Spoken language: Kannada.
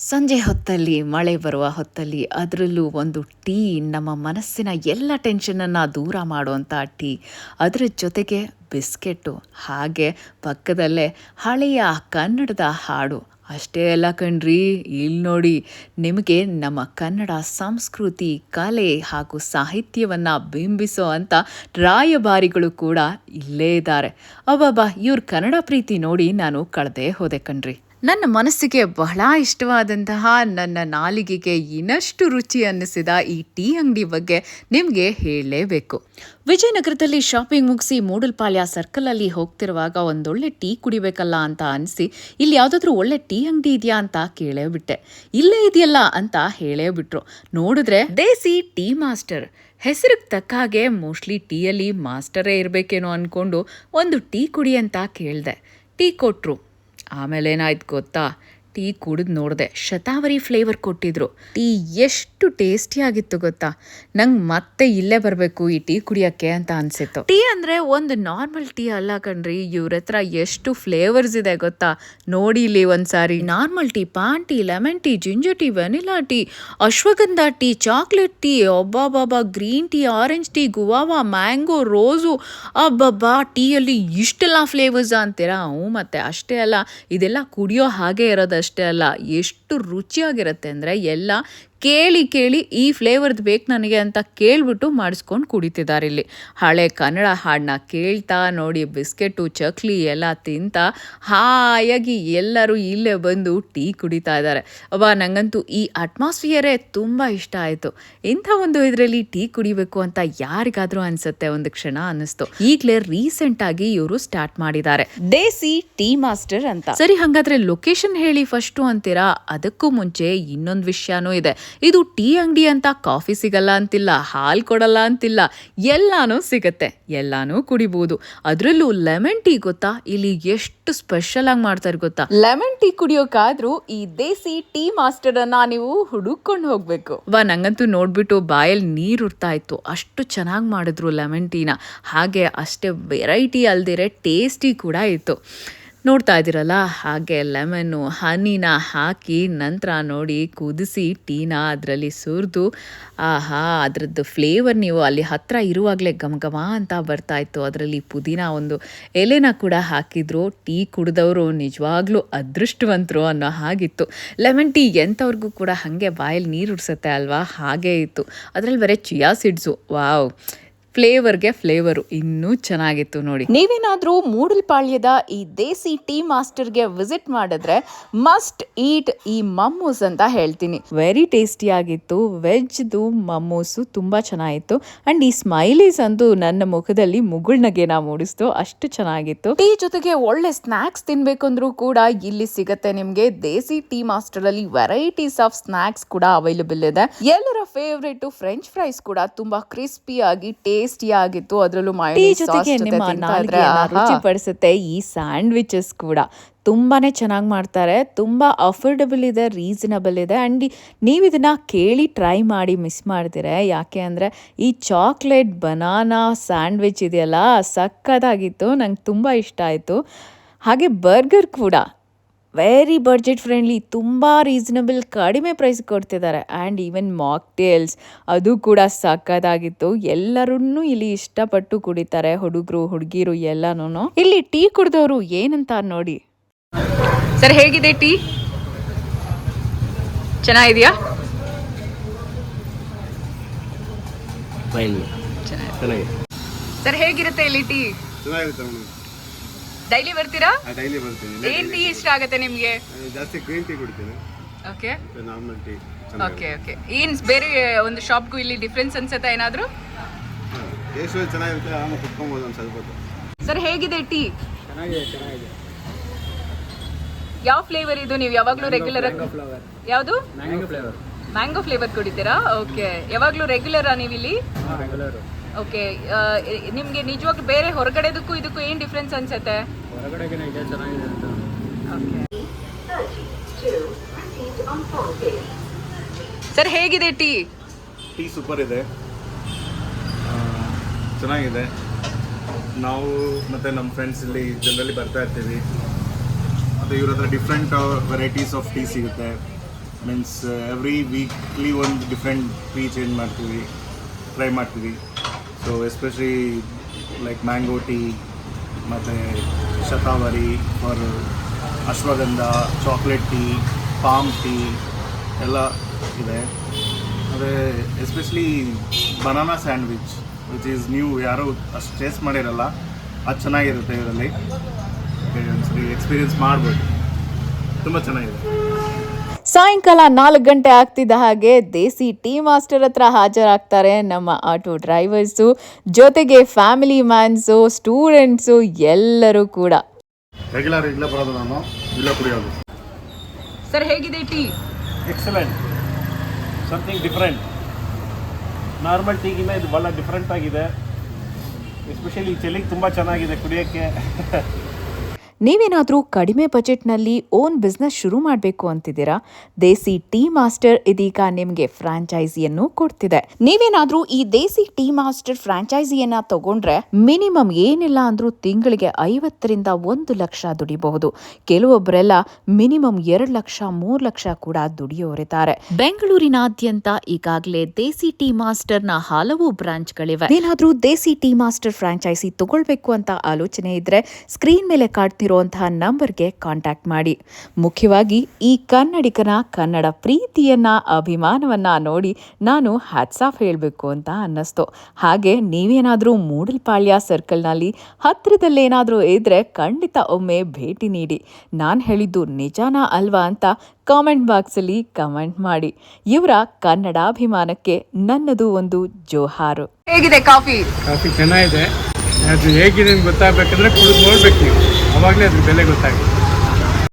ಸಂಜೆ ಹೊತ್ತಲ್ಲಿ ಮಳೆ ಬರುವ ಹೊತ್ತಲ್ಲಿ ಅದರಲ್ಲೂ ಒಂದು ಟೀ ನಮ್ಮ ಮನಸ್ಸಿನ ಎಲ್ಲ ಟೆನ್ಷನನ್ನು ದೂರ ಮಾಡುವಂಥ ಟೀ, ಅದರ ಜೊತೆಗೆ ಬಿಸ್ಕೆಟ್ಟು, ಹಾಗೆ ಪಕ್ಕದಲ್ಲೇ ಹಳೆಯ ಕನ್ನಡದ ಹಾಡು. ಅಷ್ಟೇ ಅಲ್ಲ ಕಣ್ರಿ, ಇಲ್ಲಿ ನೋಡಿ, ನಿಮಗೆ ನಮ್ಮ ಕನ್ನಡ ಸಂಸ್ಕೃತಿ, ಕಲೆ ಹಾಗೂ ಸಾಹಿತ್ಯವನ್ನು ಬಿಂಬಿಸೋ ಅಂಥ ರಾಯಭಾರಿಗಳು ಕೂಡ ಇಲ್ಲೇ ಇದ್ದಾರೆ. ಅಬ್ಬಬ್ಬಾ, ಇವ್ರ ಕನ್ನಡ ಪ್ರೀತಿ ನೋಡಿ ನಾನು ಕಳೆದೇ ಹೋದೆ ಕಣ್ರಿ. ನನ್ನ ಮನಸ್ಸಿಗೆ ಬಹಳ ಇಷ್ಟವಾದಂತಹ, ನನ್ನ ನಾಲಿಗೆಗೆ ಇನ್ನಷ್ಟು ರುಚಿ ಅನ್ನಿಸಿದ ಈ ಟೀ ಅಂಗಡಿ ಬಗ್ಗೆ ನಿಮಗೆ ಹೇಳಲೇಬೇಕು. ವಿಜಯನಗರದಲ್ಲಿ ಶಾಪಿಂಗ್ ಮುಗಿಸಿ ಮೂಡಲ್ಪಾಳ್ಯ ಸರ್ಕಲಲ್ಲಿ ಹೋಗ್ತಿರುವಾಗ ಒಂದೊಳ್ಳೆ ಟೀ ಕುಡಿಬೇಕಲ್ಲ ಅಂತ ಅನಿಸಿ ಇಲ್ಲಿ ಯಾವುದಾದ್ರೂ ಒಳ್ಳೆ ಟೀ ಅಂಗಡಿ ಇದೆಯಾ ಅಂತ ಕೇಳೇ ಬಿಟ್ಟೆ. ಇಲ್ಲೇ ಇದೆಯಲ್ಲ ಅಂತ ಹೇಳೇ ಬಿಟ್ರು. ನೋಡಿದ್ರೆ ದೇಸಿ ಟೀ ಮಾಸ್ಟರ್. ಹೆಸರಿಗೆ ತಕ್ಕ ಹಾಗೆ ಮೋಸ್ಟ್ಲಿ ಟೀಯಲ್ಲಿ ಮಾಸ್ಟರೇ ಇರಬೇಕೇನೋ ಅಂದ್ಕೊಂಡು ಒಂದು ಟೀ ಕುಡಿ ಅಂತ ಕೇಳಿದೆ. ಟೀ ಕೊಟ್ಟರು. ಆಮೇಲೆ ಏನಾಯ್ತು ಗೊತ್ತಾ, ಟೀ ಕುಡಿದು ನೋಡಿದೆ, ಶತಾವರಿ ಫ್ಲೇವರ್ ಕೊಟ್ಟಿದ್ರು. ಟೀ ಎಷ್ಟು ಟೇಸ್ಟಿಯಾಗಿತ್ತು ಗೊತ್ತಾ, ನಂಗೆ ಮತ್ತೆ ಇಲ್ಲೇ ಬರಬೇಕು ಈ ಟೀ ಕುಡಿಯೋಕ್ಕೆ ಅಂತ ಅನಿಸಿತ್ತು. ಟೀ ಅಂದರೆ ಒಂದು ನಾರ್ಮಲ್ ಟೀ ಅಲ್ಲ ಕಣ್ರಿ, ಇವ್ರ ಹತ್ರ ಎಷ್ಟು ಫ್ಲೇವರ್ಸ್ ಇದೆ ಗೊತ್ತಾ. ನೋಡಿ ಇಲ್ಲಿ ಒಂದ್ಸಾರಿ. Normal tea, paan tea, lemon tea, ginger tea, vanilla tea, ashwagandha tea, chocolate tea, ಒಬ್ಬಾಬಾಬಾ, green tea, orange tea, guava, mango, rose. ಅಬ್ಬಬ್ಬಾ, ಟೀಯಲ್ಲಿ ಇಷ್ಟೆಲ್ಲ ಫ್ಲೇವರ್ಸ್ ಅಂತೀರಾ? ಮತ್ತೆ ಅಷ್ಟೇ ಅಲ್ಲ, ಇದೆಲ್ಲ ಕುಡಿಯೋ ಹಾಗೆ ಇರೋದಷ್ಟೇ ಅಲ್ಲ, ಎಷ್ಟು ರುಚಿಯಾಗಿರುತ್ತೆ ಅಂದರೆ ಎಲ್ಲ ಕೇಳಿ ಕೇಳಿ ಈ ಫ್ಲೇವರ್ದು ಬೇಕು ನನಗೆ ಅಂತ ಕೇಳಿಬಿಟ್ಟು ಮಾಡಿಸ್ಕೊಂಡು ಕುಡಿತಿದ್ದಾರೆ ಇಲ್ಲಿ. ಹಳೆ ಕನ್ನಡ ಹಾಡನ್ನ ಕೇಳ್ತಾ ನೋಡಿ, ಬಿಸ್ಕೆಟು, ಚಕ್ಲಿ ಎಲ್ಲ ತಿಂತ ಹಾಯಾಗಿ ಎಲ್ಲರೂ ಇಲ್ಲೇ ಬಂದು ಟೀ ಕುಡಿತಾ ಇದ್ದಾರೆ. ನನಗಂತೂ ಈ ಅಟ್ಮಾಸ್ಫಿಯರೇ ತುಂಬ ಇಷ್ಟ ಆಯಿತು. ಇಂಥ ಒಂದು ಇದರಲ್ಲಿ ಟೀ ಕುಡಿಬೇಕು ಅಂತ ಯಾರಿಗಾದರೂ ಅನಿಸುತ್ತೆ ಒಂದು ಕ್ಷಣ ಅನ್ನಿಸ್ತು. ಈಗಲೇ ರೀಸೆಂಟಾಗಿ ಇವರು ಸ್ಟಾರ್ಟ್ ಮಾಡಿದ್ದಾರೆ ದೇಸಿ ಟೀ ಮಾಸ್ಟರ್ ಅಂತ. ಸರಿ, ಹಾಗಾದ್ರೆ ಲೊಕೇಶನ್ ಹೇಳಿ ಫಸ್ಟು ಅಂತೀರಾ? ಅದಕ್ಕೂ ಮುಂಚೆ ಇನ್ನೊಂದು ವಿಷಯನೂ ಇದೆ. ಇದು ಟೀ ಅಂಗಡಿ ಅಂತ ಕಾಫಿ ಸಿಗಲ್ಲ ಅಂತಿಲ್ಲ, ಹಾಲು ಕೊಡಲ್ಲ ಅಂತಿಲ್ಲ, ಎಲ್ಲಾನು ಸಿಗತ್ತೆ, ಎಲ್ಲಾನು ಕುಡಿಬಹುದು. ಅದರಲ್ಲೂ ಲೆಮನ್ ಟೀ ಗೊತ್ತಾ, ಇಲ್ಲಿ ಎಷ್ಟು ಸ್ಪೆಷಲ್ ಆಗಿ ಮಾಡ್ತಾರೆ ಗೊತ್ತಾ. ಲೆಮನ್ ಟೀ ಕುಡಿಯೋಕಾದ್ರೂ ಈ ದೇಸಿ ಟೀ ಮಾಸ್ಟರ್ ಅನ್ನ ನೀವು ಹುಡುಕೊಂಡು ಹೋಗ್ಬೇಕು. ನಂಗಂತೂ ನೋಡ್ಬಿಟ್ಟು ಬಾಯಲ್ಲಿ ನೀರು ಉರ್ತಾ ಇತ್ತು, ಅಷ್ಟು ಚೆನ್ನಾಗಿ ಮಾಡಿದ್ರು ಲೆಮನ್ ಟೀನ. ಹಾಗೆ ಅಷ್ಟೇ ವೆರೈಟಿ ಅಲ್ದಿರೆ ಟೇಸ್ಟಿ ಕೂಡ ಇತ್ತು. ನೋಡ್ತಾ ಇದ್ದೀರಲ್ಲ, ಹಾಗೆ ಲೆಮನ್ನು, ಹನಿನ ಹಾಕಿ ನಂತರ ನೋಡಿ ಕುದಿಸಿ ಟೀನ ಅದರಲ್ಲಿ ಸುರಿದು, ಆಹಾ, ಅದರದ್ದು ಫ್ಲೇವರ್ ನೀವು ಅಲ್ಲಿ ಹತ್ತಿರ ಇರುವಾಗಲೇ ಘಮ ಘಮ ಅಂತ ಬರ್ತಾಯಿತ್ತು. ಅದರಲ್ಲಿ ಪುದೀನ ಒಂದು ಎಲೆನ ಕೂಡ ಹಾಕಿದ್ರು. ಟೀ ಕುಡಿದವರು ನಿಜವಾಗ್ಲೂ ಅದೃಷ್ಟವಂತರು ಅನ್ನೋ ಹಾಗಿತ್ತು. ಲೆಮನ್ ಟೀ ಎಂಥವ್ರಿಗೂ ಕೂಡ ಹಾಗೆ ಬಾಯಲ್ಲಿ ನೀರು ಉಡ್ಸುತ್ತೆ ಅಲ್ವಾ, ಹಾಗೇ ಇತ್ತು. ಅದರಲ್ಲಿ ಬೇರೆ ಚಿಯಾ ಸೀಡ್ಸು, ವಾವ್, ಫ್ಲೇವರ್ಗೆ ಫ್ಲೇವರು ಇನ್ನೂ ಚೆನ್ನಾಗಿತ್ತು ನೋಡಿ. ನೀವೇನಾದರೂ ಮೂಡಲ್ಪಾಳ್ಯದ ಈ ದೇಸಿ ಟೀ ಮಾಸ್ಟರ್ಗೆ ವಿಸಿಟ್ ಮಾಡಿದ್ರೆ ಮಸ್ಟ್ ಈಟ್ ಈ ಮಮ್ಮೂಸ್ ಅಂತ ಹೇಳ್ತೀನಿ. ವೆರಿ ಟೇಸ್ಟಿ ಆಗಿತ್ತು. ವೆಜ್ದು ಮಮ್ಮೂಸು ತುಂಬ ಚೆನ್ನಾಗಿತ್ತು. ಆ್ಯಂಡ್ ಈ ಸ್ಮೈಲೀಸ್ ಅಂತೂ ನನ್ನ ಮುಖದಲ್ಲಿ ಮುಗುಳ್ನಗೆನ ಮೂಡಿಸ್ತು, ಅಷ್ಟು ಚೆನ್ನಾಗಿತ್ತು. ಟೀ ಜೊತೆಗೆ ಒಳ್ಳೆ ಸ್ನ್ಯಾಕ್ಸ್ ತಿನ್ಬೇಕಂದ್ರೂ ಕೂಡ ಇಲ್ಲಿ ಸಿಗತ್ತೆ ನಿಮಗೆ. ದೇಸಿ ಟೀ ಮಾಸ್ಟರಲ್ಲಿ ವೆರೈಟೀಸ್ ಆಫ್ ಸ್ನ್ಯಾಕ್ಸ್ ಕೂಡ ಅವೈಲೇಬಲ್ ಇದೆ. ಎಲ್ಲರ ಫೇವ್ರೇಟ್ ಫ್ರೆಂಚ್ ಫ್ರೈಸ್ ಕೂಡ ತುಂಬಾ ಕ್ರಿಸ್ಪಿ ಆಗಿ ಟೇಸ್ಟಿ ಆಗಿತ್ತು. ಅದರಲ್ಲೂ ರುಚಿ ಪಡಿಸುತ್ತೆ. ಈ ಸ್ಯಾಂಡ್ವಿಚಸ್ ಕೂಡ ತುಂಬಾನೇ ಚೆನ್ನಾಗಿ ಮಾಡ್ತಾರೆ. ತುಂಬ ಅಫೋರ್ಡಬಲ್ ಇದೆ, ರೀಸನಬಲ್ ಇದೆ. ಆ್ಯಂಡ್ ನೀವು ಇದನ್ನ ಕೇಳಿ ಟ್ರೈ ಮಾಡಿ ಮಿಸ್ ಮಾಡ್ತೀರಾ. ಯಾಕೆ ಅಂದರೆ ಈ ಚಾಕ್ಲೇಟ್ ಬನಾನಾ ಸ್ಯಾಂಡ್ವಿಚ್ ಇದೆಯಲ್ಲ, ಸಕ್ಕತ್ತಾಗಿತ್ತು, ನಂಗೆ ತುಂಬ ಇಷ್ಟ ಆಯಿತು. ಹಾಗೆ ಬರ್ಗರ್ ಕೂಡ ವೆರಿ ಬಡ್ಜೆಟ್ ಫ್ರೆಂಡ್ಲಿ, ತುಂಬ ರೀಸನಬಲ್, ಕಡಿಮೆ ಪ್ರೈಸ್ ಕೊಡ್ತಿದ್ದಾರೆ. ಆ್ಯಂಡ್ ಈವನ್ ಮಾಕ್ಟೇಲ್ಸ್ ಅದು ಕೂಡ ಸಕ್ಕತ್ತಾಗಿತ್ತು. ಎಲ್ಲರನ್ನೂ ಇಲ್ಲಿ ಇಷ್ಟಪಟ್ಟು ಕುಡಿತಾರೆ, ಹುಡುಗರು ಹುಡುಗಿರು ಎಲ್ಲನೂ. ಇಲ್ಲಿ ಟೀ ಕುಡಿದವರು ಏನಂತ ನೋಡಿ. ಸರ್, ಹೇಗಿದೆ ಟೀ? ಚೆನ್ನಾಗಿದೆಯಾ? ಸರ್, ಹೇಗಿರುತ್ತೆ ಇಲ್ಲಿ ಟೀ? ಡೈಲಿ ಬರ್ತೀರಾ? ಡೈಲಿ ಬರ್ತೀನಿ. ಏನ್ ಟೀ ಇಷ್ಟ ಆಗುತ್ತೆ ನಿಮಗೆ? ಜಾಸ್ತಿ ಗ್ರೀನ್ ಟೀ ಕುಡಿತೀನಿ. Okay, normal tea. Okay okay. ಏನ್ ಬೇರೆ ಒಂದು ಶಾಪ್ಗೂ ಇಲ್ಲಿ ಡಿಫ್ರೆನ್ಸ್ ಅನ್ಸುತ್ತಾ ಏನಾದರೂ? ಟೇಸ್ಟ್ ಚೆನ್ನಾಗಿರುತ್ತೆ, ಆಮೇಲೆ ಕುತ್ಕೊಬೋದು ಒಂದು ಸ್ವಲ್ಪ ಹೊತ್ತು. ಸರ್, ಹೇಗಿದೆ ಟೀ? ಚೆನ್ನಾಗಿದೆ. ಯಾವ ಫ್ಲೇವರ್ ಇದು? ನೀವು ಯಾವಾಗಲೂ ರೆಗ್ಯುಲರ್? ಯಾವುದು? ಮ್ಯಾಂಗೋ ಫ್ಲೇವರ್ ಕುಡಿತೀರಾ? ಓಕೆ. ಯಾವಾಗಲೂ ರೆಗ್ಯುಲರಾ ನೀವು ಇಲ್ಲಿ? ಓಕೆ. ನಿಮಗೆ ನಿಜವಾಗ್ಲೂ ಬೇರೆ ಹೊರಗಡೆದಕ್ಕೂ ಇದಕ್ಕೂ ಏನು ಡಿಫ್ರೆನ್ಸ್ ಅನ್ಸುತ್ತೆ? ಹೊರಗಡೆಗಿನ ಇದೆ ಚೆನ್ನಾಗಿದೆ ಅಂತ. ಸರ್, ಹೇಗಿದೆ ಟೀ? ಟೀ ಸೂಪರ್ ಇದೆ, ಚೆನ್ನಾಗಿದೆ. ನಾವು ಮತ್ತು ನಮ್ಮ ಫ್ರೆಂಡ್ಸ್ ಇಲ್ಲಿ ಜನರಲಿ ಬರ್ತಾ ಇರ್ತೀವಿ. ಮತ್ತು ಇವ್ರ ಹತ್ರ ಡಿಫ್ರೆಂಟ್ ವೆರೈಟೀಸ್ ಆಫ್ ಟೀ ಸಿಗುತ್ತೆ. ಮೀನ್ಸ್ ಎವ್ರಿ ವೀಕ್ಲಿ ಒಂದು ಡಿಫ್ರೆಂಟ್ ಟೀ ಚೇಂಜ್ ಮಾಡ್ತೀವಿ, ಟ್ರೈ ಮಾಡ್ತೀವಿ. So especially like mango tea ಮತ್ತು shatavari for ashwagandha, chocolate tea, palm tea ಎಲ್ಲ ಇದೆ. ಮತ್ತು especially banana sandwich which is new, ಯಾರೂ ಅಷ್ಟು ಟೇಸ್ಟ್ ಮಾಡಿರಲ್ಲ, ಅದು ಚೆನ್ನಾಗಿರುತ್ತೆ ಇದರಲ್ಲಿ. ಒಂದ್ಸರಿ ಎಕ್ಸ್ಪೀರಿಯನ್ಸ್ ಮಾಡ್ಬೋದು, ತುಂಬ ಚೆನ್ನಾಗಿದೆ. ಸಾಯಂಕಾಲ 4 ಗಂಟೆ ಆಗ್ತಿದ್ದ ಹಾಗೆ ದೇಸಿ ಟೀ ಮಾಸ್ಟರ್ ಹತ್ರ ಹಾಜರಾಗ್ತಾರೆ ನಮ್ಮ ಆಟೋ ಡ್ರೈವರ್ಸು, ಜೊತೆಗೆ ಫ್ಯಾಮಿಲಿ ಮ್ಯಾನ್ಸು, ಸ್ಟೂಡೆಂಟ್ಸು ಎಲ್ಲರೂ ಕೂಡ. ರೆಗ್ಯುಲರ್ ಇಲ್ಲೇ ಬರೋದು, ನಾನು ಇಲ್ಲೇ ಕುಡಿಯೋದು. ಸರ್ ಹೇಗಿದೆ tea? Excellent, something different. Normal ಟೀಗಿಂತ ಇದು ಭಾಳ ಡಿಫ್ರೆಂಟ್ ಆಗಿದೆ. ಎಸ್ಪೆಷಲಿ ಚಳಿಗೆ ತುಂಬ ಚೆನ್ನಾಗಿದೆ ಕುಡಿಯೋಕ್ಕೆ. ನೀವೇನಾದರೂ ಕಡಿಮೆ ಬಜೆಟ್ನಲ್ಲಿ ಓನ್ ಬಿಸ್ನೆಸ್ ಶುರು ಮಾಡಬೇಕು ಅಂತಿದ್ದೀರಾ? ದೇಸಿ ಟೀ ಮಾಸ್ಟರ್ ಇದೀಗ ನಿಮಗೆ ಫ್ರಾಂಚೈಸಿಯನ್ನು ಕೊಡ್ತಿದೆ. ನೀವೇನಾದರೂ ಈ ದೇಸಿ ಟೀ ಮಾಸ್ಟರ್ ಫ್ರಾಂಚೈಸಿಯನ್ನ ತಗೊಂಡ್ರೆ ಮಿನಿಮಮ್ ಏನಿಲ್ಲ ಅಂದ್ರೂ ತಿಂಗಳಿಗೆ 50ರಿಂದ 1 ಲಕ್ಷ ದುಡಿಬಹುದು. ಕೆಲವೊಬ್ಬರೆಲ್ಲ ಮಿನಿಮಮ್ 2 ಲಕ್ಷ 3 ಲಕ್ಷ ಕೂಡ ದುಡಿಯೋರಿದ್ದಾರೆ. ಬೆಂಗಳೂರಿನಾದ್ಯಂತ ಈಗಾಗಲೇ ದೇಸಿ ಟೀ ಮಾಸ್ಟರ್ನ ಹಲವು ಬ್ರಾಂಚ್ಗಳಿವೆ. ಏನಾದರೂ ದೇಸಿ ಟೀ ಮಾಸ್ಟರ್ ಫ್ರಾಂಚೈಸಿ ತಗೊಳ್ಬೇಕು ಅಂತ ಆಲೋಚನೆ ಇದ್ರೆ ಸ್ಕ್ರೀನ್ ಮೇಲೆ ಕಾಡ್ತಿರೋ ನಂಬರ್ಗೆ ಕಾಂಟ್ಯಾಕ್ಟ್ ಮಾಡಿ. ಮುಖ್ಯವಾಗಿ ಈ ಕನ್ನಡಿಗನ ಕನ್ನಡ ಪ್ರೀತಿಯನ್ನ, ಅಭಿಮಾನವನ್ನ ನೋಡಿ ನಾನು ಹ್ಯಾಟ್ಸ್ ಆಫ್ ಹೇಳಬೇಕು ಅಂತ ಅನ್ನಿಸ್ತು. ಹಾಗೆ ನೀವೇನಾದರೂ ಮೂಡಲ್ಪಾಳ್ಯ ಸರ್ಕಲ್ನಲ್ಲಿ ಹತ್ತಿರದಲ್ಲೇನಾದರೂ ಇದ್ರೆ ಖಂಡಿತ ಒಮ್ಮೆ ಭೇಟಿ ನೀಡಿ. ನಾನು ಹೇಳಿದ್ದು ನಿಜಾನಾ ಅಲ್ವಾ ಅಂತ ಕಾಮೆಂಟ್ ಬಾಕ್ಸಲ್ಲಿ ಕಮೆಂಟ್ ಮಾಡಿ. ಇವರ ಕನ್ನಡಾಭಿಮಾನಕ್ಕೆ ನನ್ನದು ಒಂದು ಜೋಹಾರು. ಹೇಗಿದೆ ಕಾಫಿ? ಕಾಫಿ ಚೆನ್ನಾಗಿದೆ. ಅದು ಹೇಗಿದೆ ಅಂತ ಗೊತ್ತಾಗಬೇಕಂದ್ರೆ ಕುಡಿದು ನೋಡ್ಬೇಕು ನೀವು, ಅವಾಗಲೇ ಅದ್ರ ಬೆಲೆ ಗೊತ್ತಾಗುತ್ತೆ.